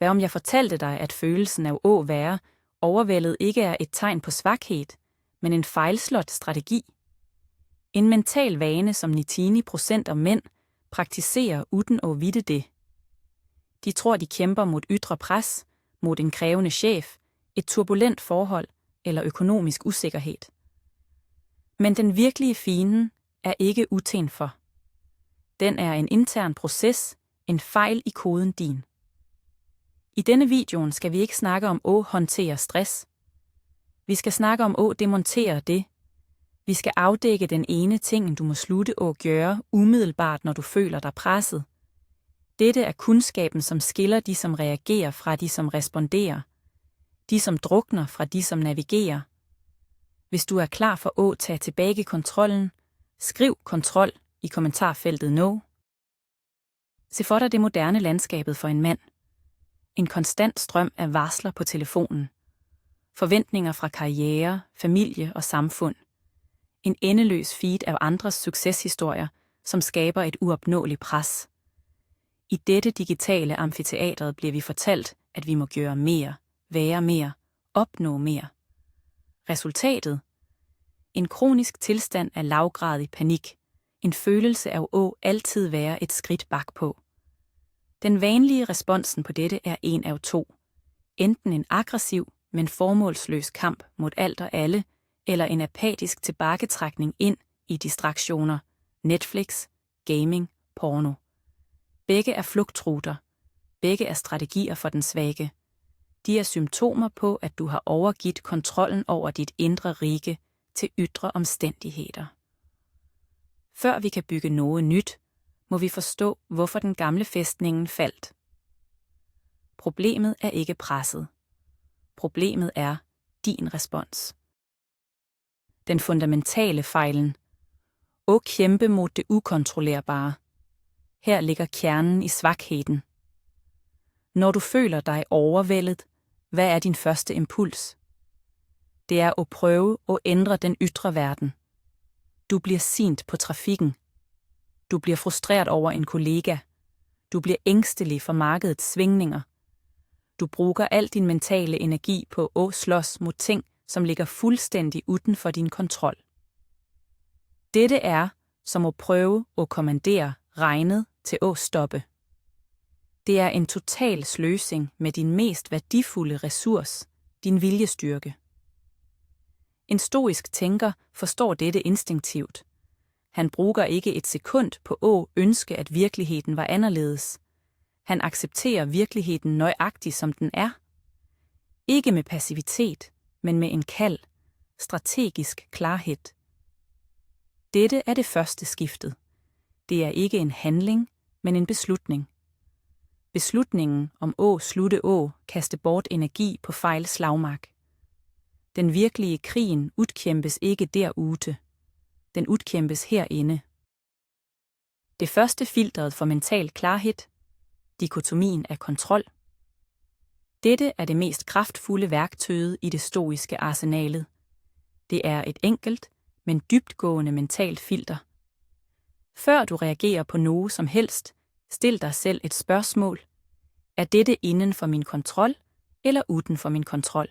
Hvad om jeg fortalte dig, at følelsen af å være overvældet ikke er et tegn på svaghed, men en fejlslået strategi? En mental vane, som 99% af mænd praktiserer uden at vide det. De tror, de kæmper mod ydre pres, mod en krævende chef, et turbulent forhold eller økonomisk usikkerhed. Men den virkelige fjende er ikke uten for. Den er en intern proces, en fejl i koden din. I denne videoen skal vi ikke snakke om at håndtere stress. Vi skal snakke om at demontere det. Vi skal afdække den ene ting, du må slutte at gøre umiddelbart, når du føler dig presset. Dette er kundskaben, som skiller de, som reagerer, fra de, som responderer. De, som drukner, fra de, som navigerer. Hvis du er klar for at tage tilbage kontrollen, skriv kontrol i kommentarfeltet nu. Se for dig det moderne landskabet for en mand. En konstant strøm af varsler på telefonen. Forventninger fra karriere, familie og samfund. En endeløs feed af andres succeshistorier, som skaber et uopnåeligt pres. I dette digitale amfiteatret bliver vi fortalt, at vi må gøre mere, være mere, opnå mere. Resultatet? En kronisk tilstand af lavgradig panik. En følelse af at altid være et skridt bakpå. Den vanlige responsen på dette er en af to. Enten en aggressiv, men formålsløs kamp mod alt og alle, eller en apatisk tilbagetrækning ind i distraktioner, Netflix, gaming, porno. Begge er flugtruter. Begge er strategier for den svage. De er symptomer på, at du har overgivet kontrollen over dit indre rige til ydre omstændigheder. Før vi kan bygge noget nyt, må vi forstå, hvorfor den gamle fæstningen faldt. Problemet er ikke presset. Problemet er din respons. Den fundamentale fejlen. At kæmpe mod det ukontrollerbare. Her ligger kernen i svagheden. Når du føler dig overvældet, hvad er din første impuls? Det er at prøve at ændre den ydre verden. Du bliver sint på trafikken. Du bliver frustreret over en kollega. Du bliver ængstelig for markedets svingninger. Du bruger al din mentale energi på at slås mod ting, som ligger fuldstændig uden for din kontrol. Dette er som at prøve at kommandere regnet til at stoppe. Det er en total sløsing med din mest værdifulde ressource, din viljestyrke. En stoisk tænker forstår dette instinktivt. Han bruger ikke et sekund på at ønske, at virkeligheden var anderledes. Han accepterer virkeligheden nøjagtig, som den er. Ikke med passivitet, men med en kald, strategisk klarhed. Dette er det første skiftet. Det er ikke en handling, men en beslutning. Beslutningen om at slutte kaste bort energi på fejl slagmark. Den virkelige krigen udkæmpes ikke derude. Den udkæmpes herinde. Det første filtret for mental klarhed, dikotomien af kontrol. Dette er det mest kraftfulde værktøj i det stoiske arsenalet. Det er et enkelt, men dybtgående mentalt filter. Før du reagerer på noget som helst, stil dig selv et spørgsmål. Er dette inden for min kontrol eller uden for min kontrol?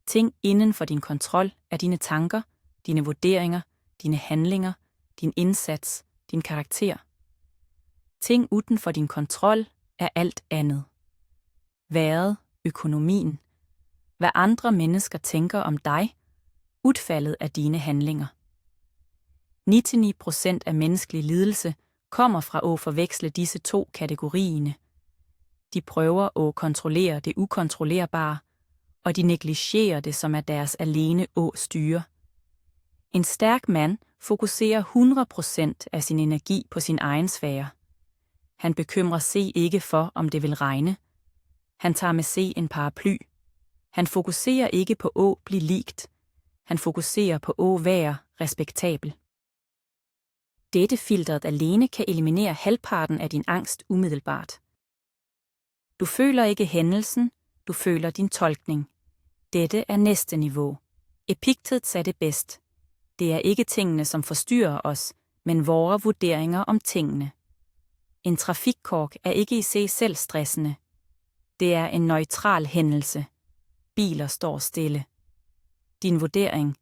Ting inden for din kontrol er dine tanker, dine vurderinger, dine handlinger, din indsats, din karakter. Ting uden for din kontrol er alt andet. Vejret, økonomien, hvad andre mennesker tænker om dig, udfaldet af dine handlinger. 99% af menneskelig lidelse kommer fra at forveksle disse to kategorier. De prøver at kontrollere det ukontrollerbare, og de negligerer det, som er deres alene at styre. En stærk mand fokuserer 100% af sin energi på sin egen sfære. Han bekymrer sig ikke for, om det vil regne. Han tager med sig en paraply. Han fokuserer ikke på at blive likt. Han fokuserer på at være respektabel. Dette filtret alene kan eliminere halvparten af din angst umiddelbart. Du føler ikke hændelsen, du føler din tolkning. Dette er næste niveau. Epiktet sagde det bedst. Det er ikke tingene, som forstyrrer os, men vores vurderinger om tingene. En trafikkork er ikke i sig selv stressende. Det er en neutral hændelse. Biler står stille. Din vurdering.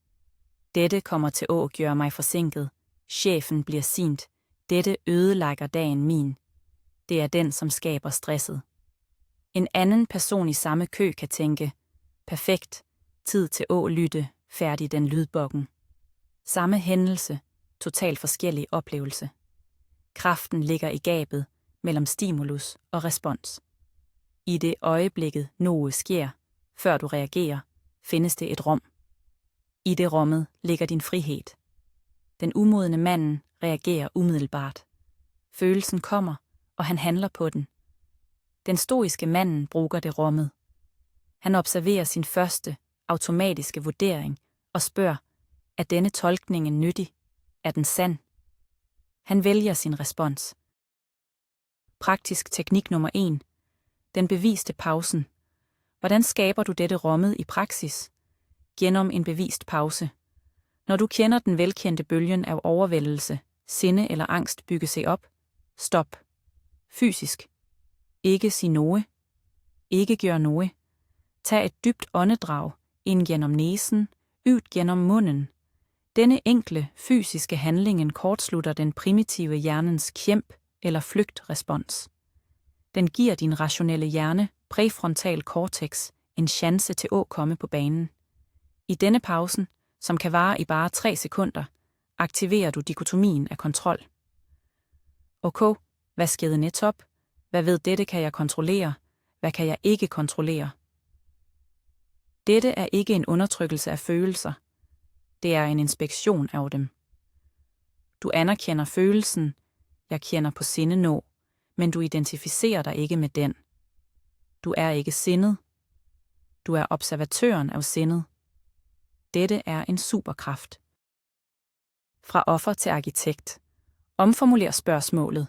Dette kommer til at gøre mig forsinket. Chefen bliver sint. Dette ødelægger dagen min. Det er den, som skaber stresset. En anden person i samme kø kan tænke, perfekt, tid til at lytte, færdig den lydbokken. Samme hændelse, totalt forskellig oplevelse. Kraften ligger i gabet mellem stimulus og respons. I det øjeblikket noget sker, før du reagerer, findes det et rum. I det rummet ligger din frihed. Den umodne manden reagerer umiddelbart. Følelsen kommer, og han handler på den. Den stoiske manden bruger det rummet. Han observerer sin første, automatiske vurdering og spørger, er denne tolkning nyttig? Er den sand? Han vælger sin respons. Praktisk teknik nummer 1. Den beviste pausen. Hvordan skaber du dette rummet i praksis? Gennem en bevist pause. Når du kender den velkendte bølgen af overvældelse, sinde eller angst bygge sig op, stop. Fysisk. Ikke sig noget. Ikke gør noget. Tag et dybt åndedrag ind gennem næsen, ud gennem munden. Denne enkle, fysiske handlingen kortslutter den primitive hjernens kæmp- eller flygtrespons. Den giver din rationelle hjerne, præfrontal cortex, en chance til at komme på banen. I denne pausen, som kan vare i bare 3 sekunder, aktiverer du dikotomien af kontrol. Okay, hvad skete netop? Hvad ved dette kan jeg kontrollere? Hvad kan jeg ikke kontrollere? Dette er ikke en undertrykkelse af følelser. Det er en inspektion af dem. Du anerkender følelsen, jeg kender på sinde nå, men du identificerer dig ikke med den. Du er ikke sindet. Du er observatøren af sindet. Dette er en superkraft. Fra offer til arkitekt. Omformuler spørgsmålet.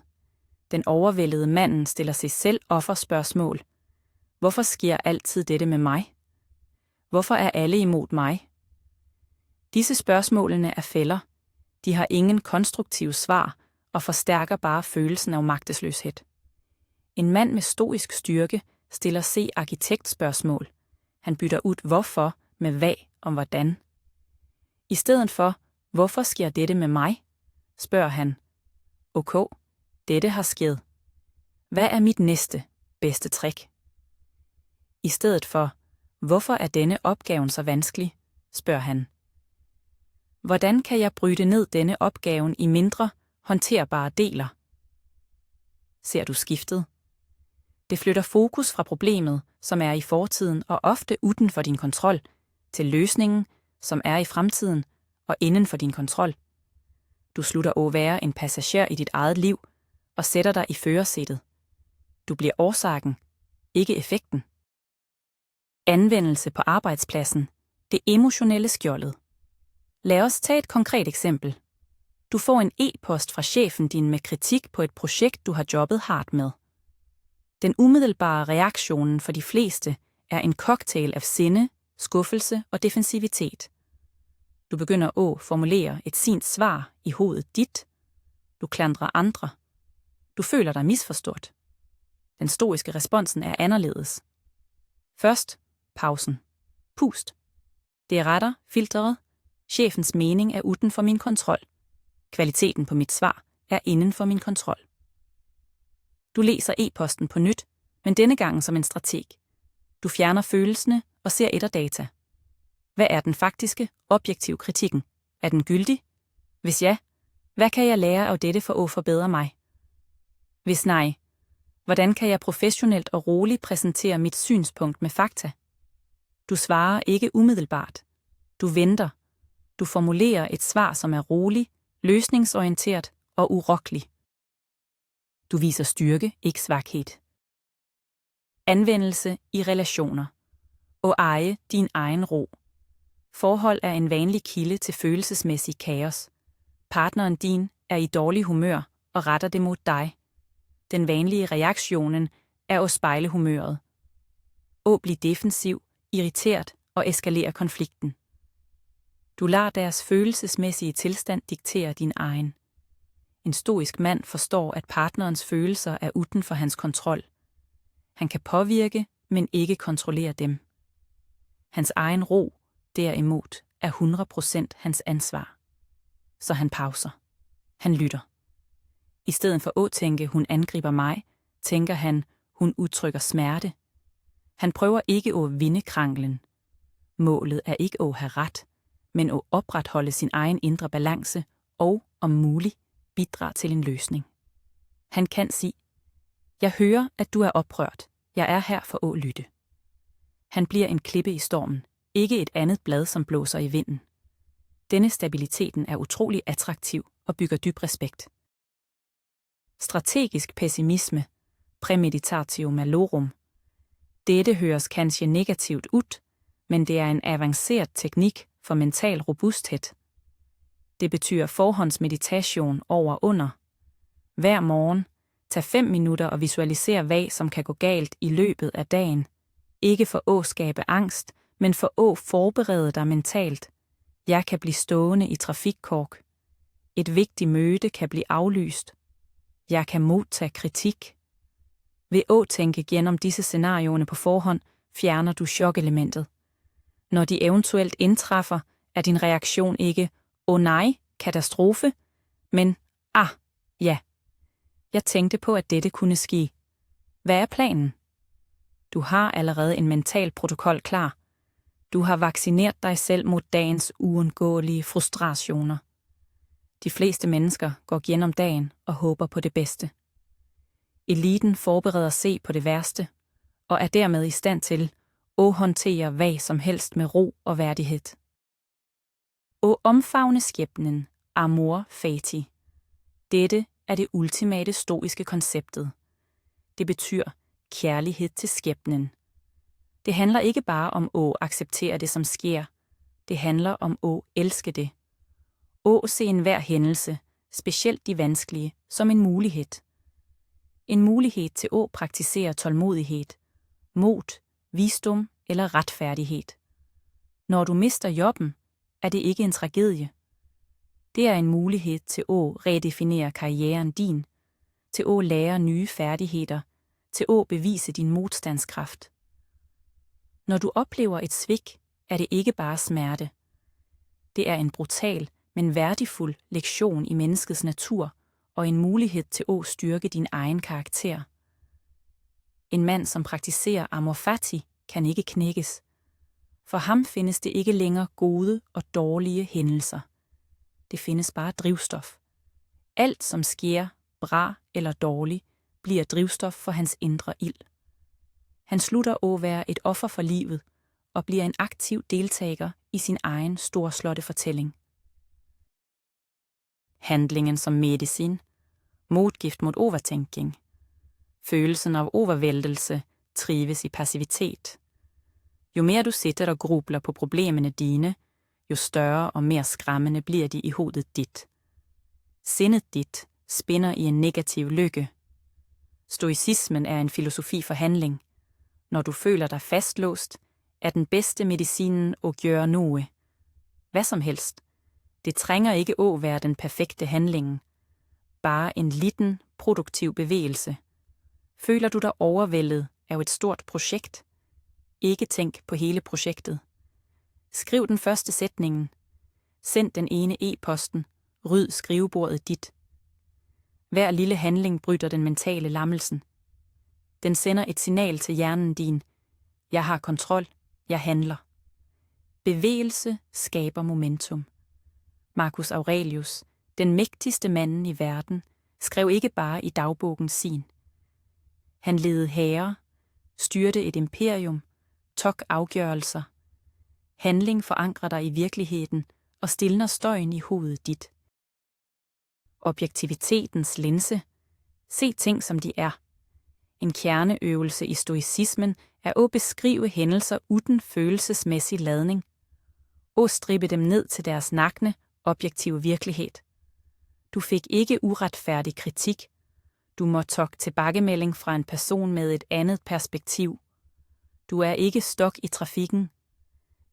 Den overvældede manden stiller sig selv offerspørgsmål. Hvorfor sker altid dette med mig? Hvorfor er alle imod mig? Disse spørgsmålene er fælder. De har ingen konstruktive svar og forstærker bare følelsen af magtesløshed. En mand med stoisk styrke stiller sig arkitektspørgsmål. Han bytter ud hvorfor med hvad og hvordan. I stedet for, hvorfor sker dette med mig? Spørger han. Okay, dette har sket. Hvad er mit næste, bedste trick? I stedet for, hvorfor er denne opgaven så vanskelig? Spørger han. Hvordan kan jeg bryde ned denne opgaven i mindre, håndterbare deler? Ser du skiftet? Det flytter fokus fra problemet, som er i fortiden og ofte uden for din kontrol, til løsningen, som er i fremtiden og inden for din kontrol. Du slutter at være en passager i dit eget liv og sætter dig i førersædet. Du bliver årsagen, ikke effekten. Anvendelse på arbejdspladsen. Det emotionelle skjoldet. Lad os tage et konkret eksempel. Du får en e-post fra chefen din med kritik på et projekt, du har jobbet hardt med. Den umiddelbare reaktionen for de fleste er en cocktail af sinne, skuffelse og defensivitet. Du begynder at formulere et sint svar i hovedet dit. Du klandrer andre. Du føler dig misforstået. Den stoiske responsen er anderledes. Først, pausen. Pust. Det er retter, filteret. Chefens mening er uden for min kontrol. Kvaliteten på mit svar er inden for min kontrol. Du læser e-posten på nyt, men denne gang som en strateg. Du fjerner følelsene og ser etter data. Hvad er den faktiske, objektive kritikken? Er den gyldig? Hvis ja, hvad kan jeg lære af dette for at forbedre mig? Hvis nej, hvordan kan jeg professionelt og roligt præsentere mit synspunkt med fakta? Du svarer ikke umiddelbart. Du venter. Du formulerer et svar, som er rolig, løsningsorienteret og urokkelig. Du viser styrke, ikke svaghed. Anvendelse i relationer. Og eje din egen ro. Forhold er en vanlig kilde til følelsesmæssig kaos. Partneren din er i dårlig humør og retter det mod dig. Den vanlige reaktionen er at spejle humøret. At blive defensiv, irriteret og eskalere konflikten. Du lader deres følelsesmæssige tilstand diktere din egen. En stoisk mand forstår, at partnerens følelser er uden for hans kontrol. Han kan påvirke, men ikke kontrollere dem. Hans egen ro, derimod, er 100% hans ansvar. Så han pauser. Han lytter. I stedet for at tænke, hun angriber mig, tænker han, hun udtrykker smerte. Han prøver ikke at vinde kranglen. Målet er ikke at have ret, men at opretholde sin egen indre balance og, om muligt, bidrage til en løsning. Han kan sige, jeg hører, at du er oprørt. Jeg er her for at lytte. Han bliver en klippe i stormen, ikke et andet blad, som blåser i vinden. Denne stabiliteten er utrolig attraktiv og bygger dyb respekt. Strategisk pessimisme, premeditatio malorum. Dette høres kanskje negativt ud, men det er en avanceret teknik for mental robusthed. Det betyder forhåndsmeditation over og under. Hver morgen, tag 5 minutter og visualiser, hvad som kan gå galt i løbet af dagen. Ikke for at skabe angst, men for at forberede dig mentalt. Jeg kan blive stående i trafikkork. Et vigtigt møde kan blive aflyst. Jeg kan modtage kritik. Ved at tænke gennem disse scenarioerne på forhånd, fjerner du chokelementet. Når de eventuelt indtræffer, er din reaktion ikke, åh nej, katastrofe, men, ja. Jeg tænkte på, at dette kunne ske. Hvad er planen? Du har allerede en mental protokol klar. Du har vaccineret dig selv mod dagens uundgåelige frustrationer. De fleste mennesker går gennem dagen og håber på det bedste. Eliten forbereder sig på det værste, og er dermed i stand til at håndtere hvad som helst med ro og værdighed. Og omfavne skæbnen, amor fati. Dette er det ultimate stoiske konceptet. Det betyder kærlighed til skæbnen. Det handler ikke bare om at acceptere det, som sker. Det handler om at elske det. At se enhver hændelse, specielt de vanskelige, som en mulighed. En mulighed til at praktisere tålmodighed, mod, visdom eller retfærdighed. Når du mister jobben, er det ikke en tragedie. Det er en mulighed til at redefinere karrieren din, til at lære nye færdigheder, til at bevise din modstandskraft. Når du oplever et svigt, er det ikke bare smerte. Det er en brutal, men værdifuld lektion i menneskets natur og en mulighed til at styrke din egen karakter. En mand, som praktiserer amor fati, kan ikke knækkes. For ham findes det ikke længere gode og dårlige hændelser. Det findes bare drivstof. Alt, som sker, bra eller dårligt, bliver drivstof for hans indre ild. Han slutter at være et offer for livet og bliver en aktiv deltager i sin egen storslåtte fortælling. Handlingen som medicin, modgift mod overtænking. Følelsen af overvældelse trives i passivitet. Jo mere du sitter og grubler på problemerne dine, jo større og mere skræmmende bliver de i hovedet dit. Sindet dit spinder i en negativ lykke. Stoicismen er en filosofi for handling. Når du føler dig fastlåst, er den bedste medicinen at gøre noget. Hvad som helst. Det trænger ikke at være den perfekte handling. Bare en lille, produktiv bevægelse. Føler du dig overvældet af et stort projekt? Ikke tænk på hele projektet. Skriv den første sætningen. Send den ene e-posten. Ryd skrivebordet dit. Hver lille handling bryder den mentale lammelsen. Den sender et signal til hjernen din. Jeg har kontrol. Jeg handler. Bevægelse skaber momentum. Marcus Aurelius, den mægtigste mand i verden, skrev ikke bare i dagbogen sin. Han ledede hære, styrte et imperium, tog afgørelser. Handling forankrer dig i virkeligheden og stilner støjen i hovedet dit. Objektivitetens linse. Se ting, som de er. En kerneøvelse i stoicismen er at beskrive hændelser uden følelsesmæssig ladning. At stribe dem ned til deres nakne, objektive virkelighed. Du fik ikke uretfærdig kritik. Du må tage tilbagemelding fra en person med et andet perspektiv. Du er ikke stok i trafikken.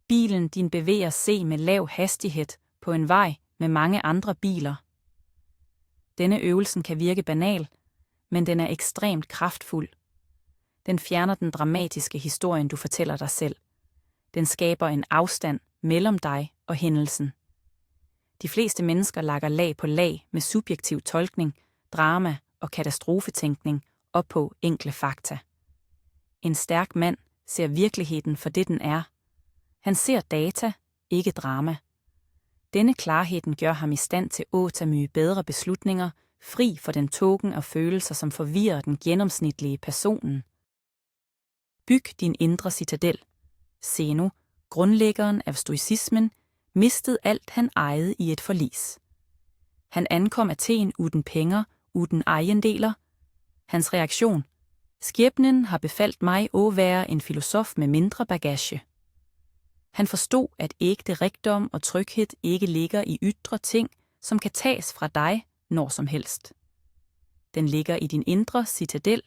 Bilen din bevæger sig med lav hastighed på en vej med mange andre biler. Denne øvelsen kan virke banal, men den er ekstremt kraftfuld. Den fjerner den dramatiske historien, du fortæller dig selv. Den skaber en afstand mellem dig og hændelsen. De fleste mennesker lager lag på lag med subjektiv tolkning, drama og katastrofetænkning op på enkle fakta. En stærk mand ser virkeligheden for det, den er. Han ser data, ikke drama. Denne klarheden gør ham i stand til at tage mye bedre beslutninger, fri for den tågen af følelser, som forvirrer den gennemsnitlige personen. Byg din indre citadel. Zeno, grundlæggeren af stoicismen, mistede alt han ejede i et forlis. Han ankom Athen uden penge, uden ejendeler. Hans reaktion: skæbnen har befalt mig at være en filosof med mindre bagage. Han forstod, at ægte rigdom og tryghed ikke ligger i ydre ting, som kan tages fra dig når som helst. Den ligger i din indre citadel,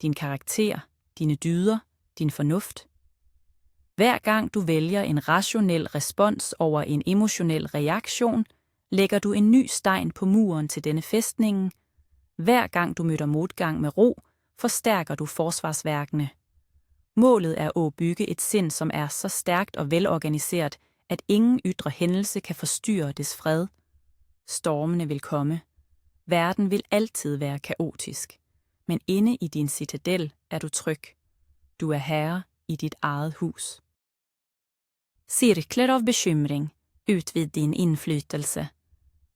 din karakter, dine dyder, din fornuft. Hver gang du vælger en rationel respons over en emotionel reaktion, lægger du en ny sten på muren til denne fæstning. Hver gang du møder modgang med ro, forstærker du forsvarsværkene. Målet er at bygge et sind, som er så stærkt og velorganiseret, at ingen ydre hændelse kan forstyrre dets fred. Stormene vil komme. Verden vil altid være kaotisk. Men inde i din citadel er du tryg. Du er herre i dit eget hus. Cirkler av bekymring. Utvid din inflytelse.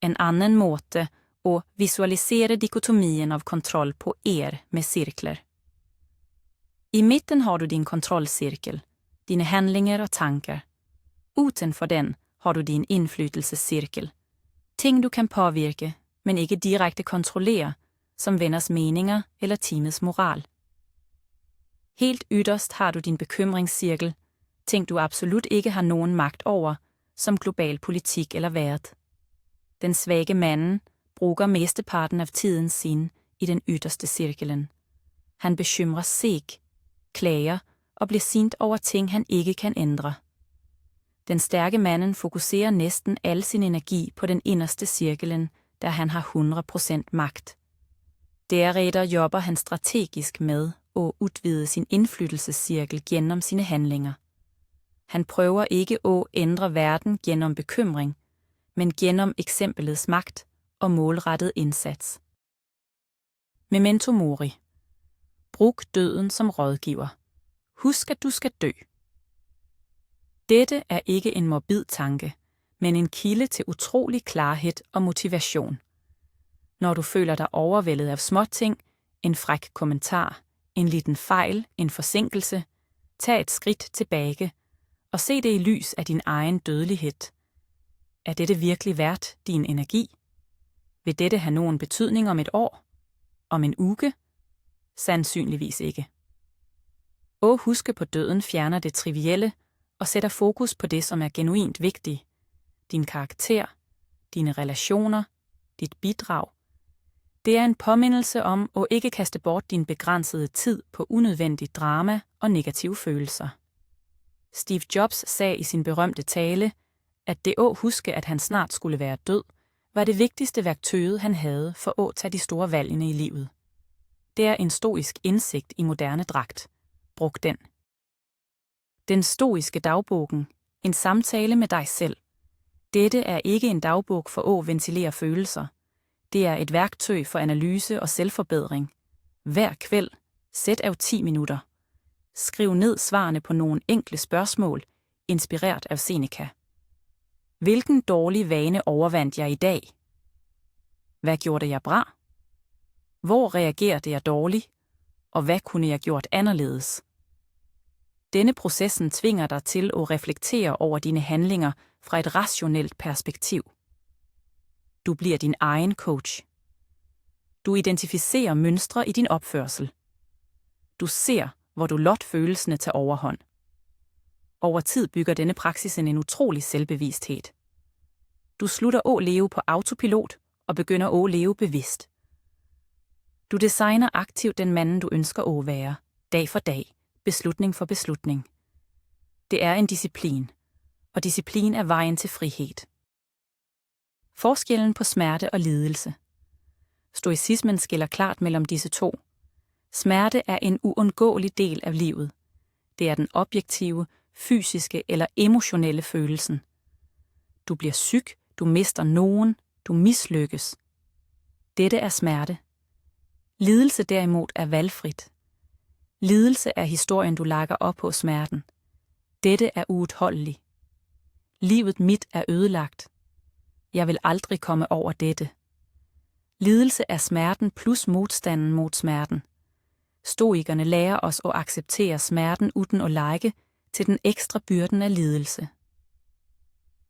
En annan måte att visualisera dikotomien av kontroll på med cirkler. I mitten har du din kontrollcirkel, dine handlinger og tanker. Utenfor den har du din indflytelsescirkel. Ting du kan påvirke, men ikke direkte kontrollere, som venners meninger eller teamets moral. Helt yderst har du din bekymringscirkel, ting du absolut ikke har nogen magt over, som global politik eller vejret. Den svage manden bruger mesteparten af tiden sin i den ytterste cirkelen. Han bekymrer sig, klager og bliver sint over ting, han ikke kan ændre. Den stærke manden fokuserer næsten al sin energi på den inderste cirkelen, der han har 100% magt. Derefter jobber han strategisk med at udvide sin indflydelsescirkel gennem sine handlinger. Han prøver ikke at ændre verden gennem bekymring, men gennem eksempelets magt og målrettet indsats. Memento mori. Brug døden som rådgiver. Husk, at du skal dø. Dette er ikke en morbid tanke, men en kilde til utrolig klarhed og motivation. Når du føler dig overvældet af småting, en fræk kommentar, en lille fejl, en forsinkelse, tag et skridt tilbage og se det i lys af din egen dødelighed. Er dette virkelig værd din energi? Vil dette have nogen betydning om et år? Om en uge? Sandsynligvis ikke. At huske på døden fjerner det trivielle og sætter fokus på det, som er genuint vigtigt. Din karakter, dine relationer, dit bidrag. Det er en påmindelse om at ikke kaste bort din begrænsede tid på unødvendig drama og negative følelser. Steve Jobs sagde i sin berømte tale, at det at huske, at han snart skulle være død, var det vigtigste værktøj, han havde for at tage de store valgene i livet. Det er en stoisk indsigt i moderne dragt. Brug den. Den stoiske dagbogen. En samtale med dig selv. Dette er ikke en dagbog for at ventilere følelser. Det er et værktøj for analyse og selvforbedring. Hver kvæld, sæt af 10 minutter. Skriv ned svarene på nogle enkle spørgsmål, inspireret af Seneca. Hvilken dårlig vane overvandt jeg i dag? Hvad gjorde jeg bra? Hvor reagerede jeg dårligt? Og hvad kunne jeg gjort anderledes? Denne processen tvinger dig til at reflektere over dine handlinger fra et rationelt perspektiv. Du bliver din egen coach. Du identificerer mønstre i din opførsel. Du ser, hvor du lot følelserne tager overhånd. Over tid bygger denne praksis en utrolig selvbevidsthed. Du slutter at leve på autopilot og begynder at leve bevidst. Du designer aktivt den mand, du ønsker at være, dag for dag, beslutning for beslutning. Det er en disciplin, og disciplin er vejen til frihed. Forskellen på smerte og lidelse. Stoicismen skiller klart mellem disse to. Smerte er en uundgåelig del af livet. Det er den objektive, fysiske eller emotionelle følelsen. Du bliver syg, du mister nogen, du mislykkes. Dette er smerte. Lidelse derimod er valgfrit. Lidelse er historien, du lægger op på smerten. Dette er uudholdelig. Livet mit er ødelagt. Jeg vil aldrig komme over dette. Lidelse er smerten plus modstanden mod smerten. Stoikerne lærer os at acceptere smerten uden at lægge til den ekstra byrden af lidelse.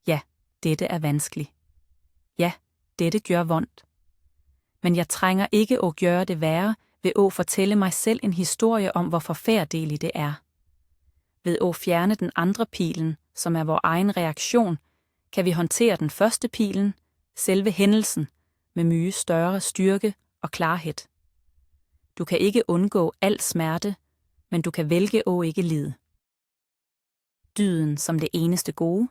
Ja, dette er vanskeligt. Ja, dette gør vondt. Men jeg trænger ikke at gøre det værre ved at fortælle mig selv en historie om, hvor forfærdeligt det er. Ved at fjerne den andre pilen, som er vor egen reaktion, kan vi håndtere den første pilen, selve hændelsen, med mye større styrke og klarhed. Du kan ikke undgå al smerte, men du kan vælge at ikke lide. Dyden som det eneste gode.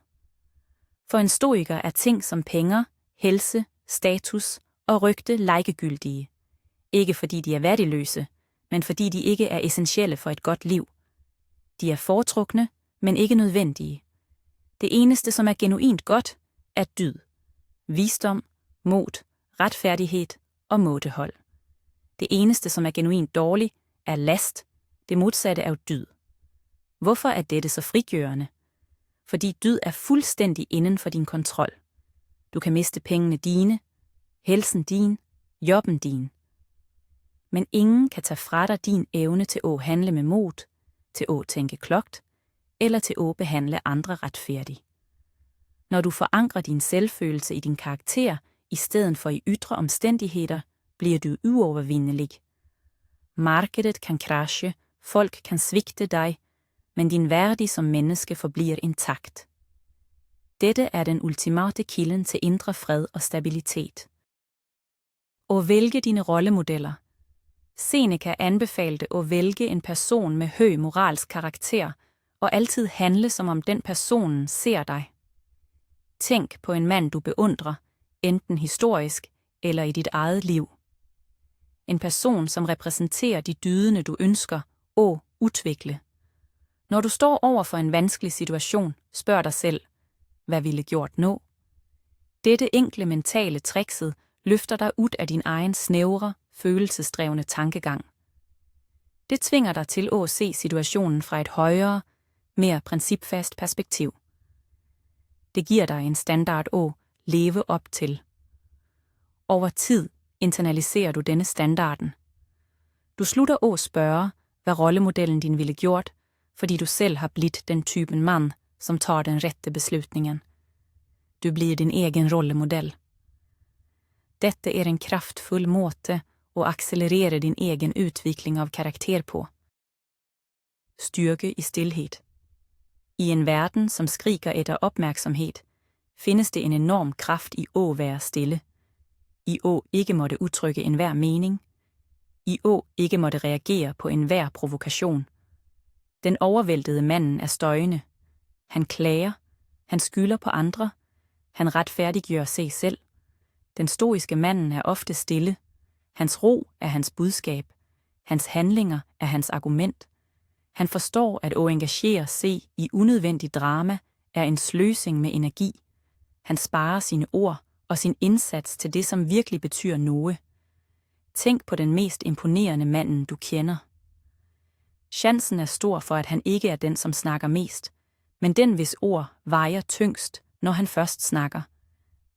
For en stoiker er ting som penge, helse, status og rygte likegyldige. Ikke fordi de er værdiløse, men fordi de ikke er essentielle for et godt liv. De er foretrukne, men ikke nødvendige. Det eneste, som er genuint godt, er dyd. Visdom, mod, retfærdighed og mådehold. Det eneste, som er genuint dårligt, er last, det modsatte af dyd. Hvorfor er dette så frigørende? Fordi dyd er fuldstændig inden for din kontrol. Du kan miste pengene dine, helsen din, jobben din. Men ingen kan tage fra dig din evne til at handle med mod, til at tænke klogt, eller til at behandle andre retfærdigt. Når du forankrer din selvfølelse i din karakter, i stedet for i ydre omstændigheder, bliver du uovervindelig. Markedet kan crashe, folk kan svigte dig, men din værdi som menneske forbliver intakt. Dette er den ultimate kilden til indre fred og stabilitet. Og vælge dine rollemodeller. Seneca anbefalede at vælge en person med høj moralsk karakter og altid handle, som om den personen ser dig. Tænk på en mand, du beundrer, enten historisk eller i dit eget liv. En person, som repræsenterer de dydene, du ønsker at udvikle. Når du står over for en vanskelig situation, spørg dig selv, hvad ville gjort nå? Dette enkle mentale trickset løfter dig ud af din egen snævre, følelsesdrevne tankegang. Det tvinger dig til at se situationen fra et højere, mere principfast perspektiv. Det giver dig en standard at leve op til. Over tid internaliserer du denne standarden. Du slutter at spørge, hvad rollemodellen din ville gjort, fordi du selv har blitt den typen mand, som tager den rette beslutningen. Du bliver din egen rollemodel. Dette er en kraftfull måte at accelerere din egen udvikling av karakter på. Styrke i stillhed. I en verden, som skriker efter opmærksomhed, findes det en enorm kraft i at være stille. I at ikke måtte udtrykke enhver mening. I at ikke måtte reagere på enhver provokation. Den overvæltede manden er støjende. Han klager. Han skylder på andre. Han retfærdiggør sig selv. Den stoiske manden er ofte stille. Hans ro er hans budskab. Hans handlinger er hans argument. Han forstår, at at engagere sig i unødvendig drama er en sløsing med energi. Han sparer sine ord og sin indsats til det, som virkelig betyder noget. Tænk på den mest imponerende manden, du kender. Chancen er stor for, at han ikke er den, som snakker mest, men den, hvis ord vejer tyngst, når han først snakker.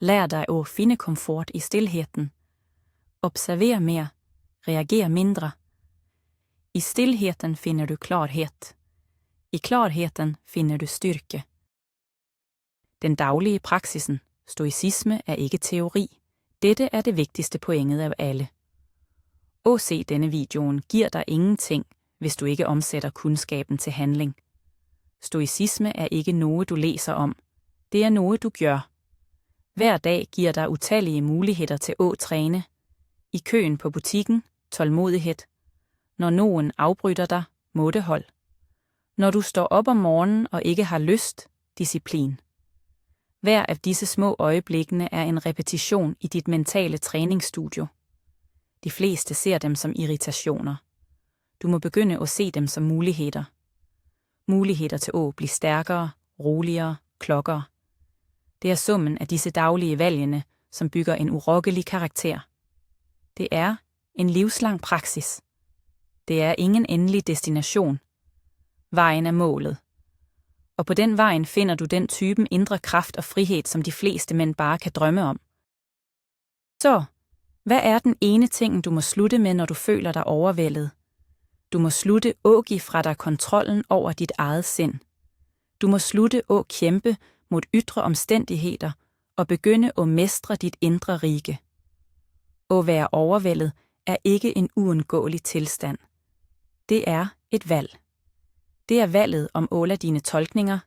Lær dig at finde komfort i stilheden. Observer mere. Reager mindre. I stillheten finder du klarhed. I klarheten finder du styrke. Den daglige praksisen, stoicisme, er ikke teori. Dette er det vigtigste pointet af alle. At se denne videoen giver dig ingenting, hvis du ikke omsætter kundskaben til handling. Stoicisme er ikke noget, du læser om. Det er noget, du gør. Hver dag giver dig utallige muligheder til at træne. I køen på butikken, tålmodighed. Når nogen afbryder dig, mådehold. Når du står op om morgenen og ikke har lyst, disciplin. Hver af disse små øjeblikkene er en repetition i dit mentale træningsstudio. De fleste ser dem som irritationer. Du må begynde at se dem som muligheder. Muligheder til at blive stærkere, roligere, klokkere. Det er summen af disse daglige valgene, som bygger en urokkelig karakter. Det er en livslang praksis. Det er ingen endelig destination. Vejen er målet. Og på den vejen finder du den typen indre kraft og frihed, som de fleste mænd bare kan drømme om. Så, hvad er den ene ting, du må slutte med, når du føler dig overvældet? Du må slutte at give fra dig kontrollen over dit eget sind. Du må slutte at kæmpe mod ydre omstændigheder og begynde at mestre dit indre rige. At være overvældet er ikke en uundgåelig tilstand. Det er et valg. Det er valget om at lade dine tolkninger,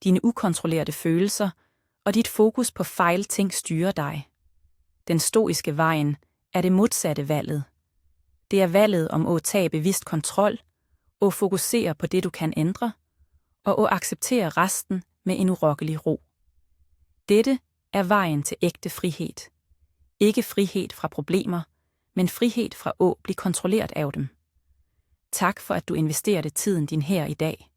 dine ukontrollerede følelser og dit fokus på fejlting styre dig. Den stoiske vejen er det modsatte valget. Det er valget om at tage bevidst kontrol, at fokusere på det, du kan ændre, og at acceptere resten med en urokkelig ro. Dette er vejen til ægte frihed. Ikke frihed fra problemer, men frihed fra at blive kontrolleret af dem. Tak for, at du investerede tiden din her i dag.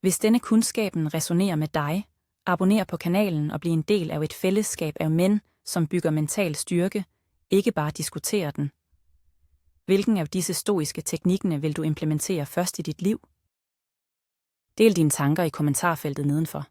Hvis denne kundskaben resonerer med dig, abonner på kanalen og bliv en del af et fællesskab af mænd, som bygger mental styrke, ikke bare diskuterer den. Hvilken af disse stoiske teknikker vil du implementere først i dit liv? Del dine tanker i kommentarfeltet nedenfor.